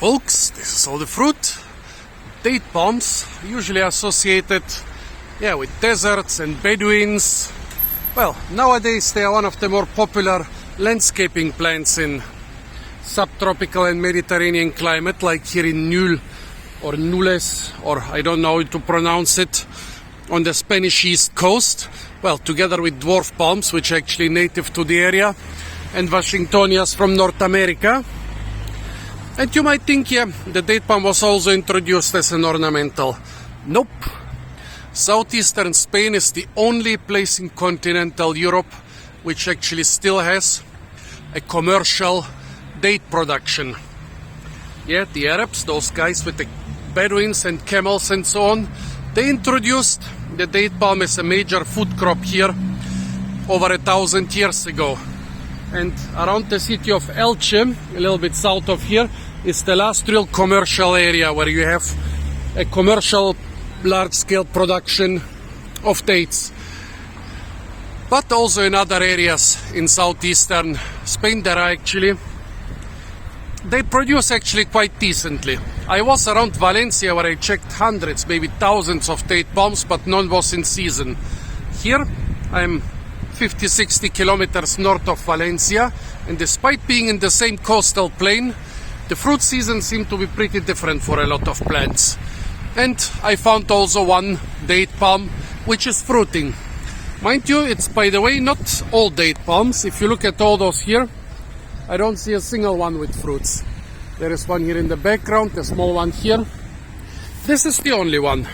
folks, this is all the fruit. Date palms, usually associated with deserts and Bedouins. Well, nowadays they are one of the more popular landscaping plants in subtropical and Mediterranean climate, like here in Nul or Nules, or I don't know how to pronounce it, on the Spanish east coast. Well, together with dwarf palms, which are actually native to the area, and Washingtonias from North America. And you might think, the date palm was also introduced as an ornamental. Nope. Southeastern Spain is the only place in continental Europe which actually still has a commercial date production. Yeah, the Arabs, those guys with the Bedouins and camels and so on, they introduced the date palm as a major food crop here over 1,000 years ago. And around the city of Elche, a little bit south of here, is the last real commercial area where you have a commercial large-scale production of dates. But also in other areas in southeastern Spain there are they produce actually quite decently. I was around Valencia where I checked hundreds, maybe thousands of date palms, but none was in season. Here I'm 50-60 kilometers north of Valencia, and despite being in the same coastal plain, the fruit season seemed to be pretty different for a lot of plants. And I found also one date palm which is fruiting. Mind you, it's, by the way, not all date palms. If you look at all those here, I don't see a single one with fruits. There is one here in the background, a small one here. This is the only one.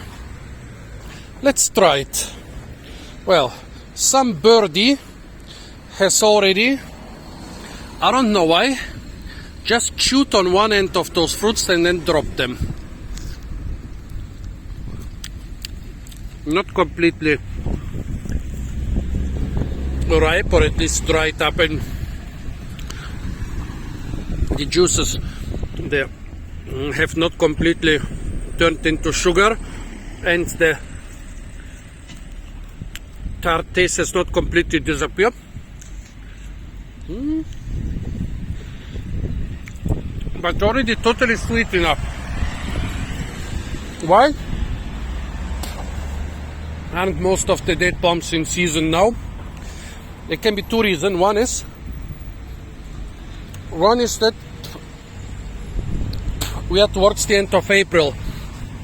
Let's try it. Well, some birdie has already, I don't know why, just chewed on one end of those fruits and then dropped them. Not completely ripe, or at least dried up, and the juices they have not completely turned into sugar, and the tart taste has not completely disappeared. But already totally sweet enough. Why aren't most of the date palms in season now? There can be two reasons. One is that we are towards the end of April,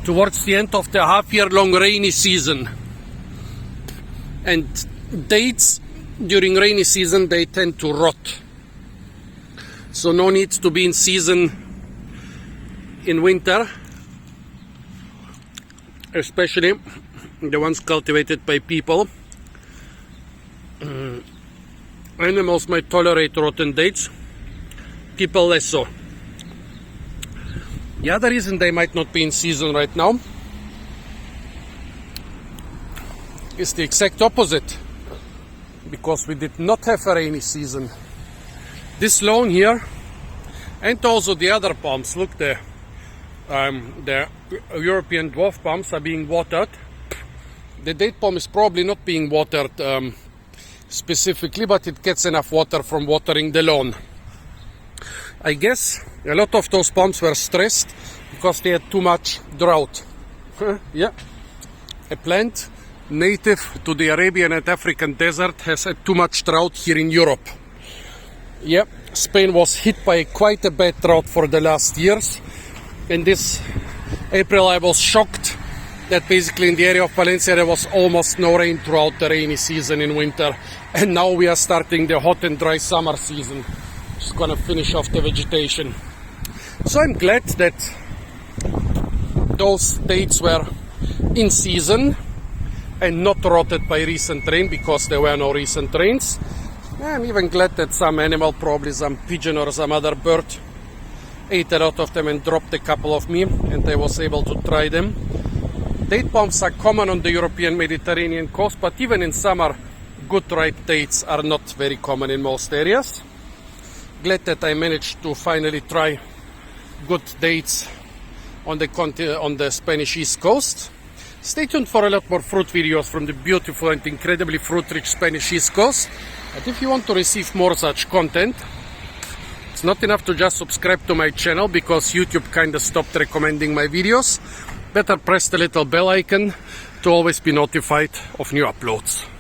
towards the end of the half-year-long rainy season. And dates during rainy season, they tend to rot. So no need to be in season in winter, especially the ones cultivated by people. Animals might tolerate rotten dates, people less so. The other reason they might not be in season right now is the exact opposite, because we did not have a rainy season. This lawn here, and also the other palms, look, the European dwarf palms are being watered. The date palm is probably not being watered specifically, but it gets enough water from watering the lawn. I guess a lot of those palms were stressed because they had too much drought. Yeah, a plant native to the Arabian and African desert has had too much drought here in Europe. Yeah, Spain was hit by quite a bad drought for the last years, and this April I was shocked that basically in the area of Valencia there was almost no rain throughout the rainy season in winter, and now we are starting the hot and dry summer season. Just gonna finish off the vegetation. So I'm glad that those dates were in season and not rotted by recent rain, because there were no recent rains. I'm even glad that some animal, probably some pigeon or some other bird, ate a lot of them and dropped a couple of me, and I was able to try them. Date palms are common on the European Mediterranean coast, but even in summer, good ripe dates are not very common in most areas. Glad that I managed to finally try good dates on the Spanish east coast. Stay tuned for a lot more fruit videos from the beautiful and incredibly fruit-rich Spanish east coast. And if you want to receive more such content, It's not enough to just subscribe to my channel because YouTube kinda stopped recommending my videos. Better press the little bell icon to always be notified of new uploads.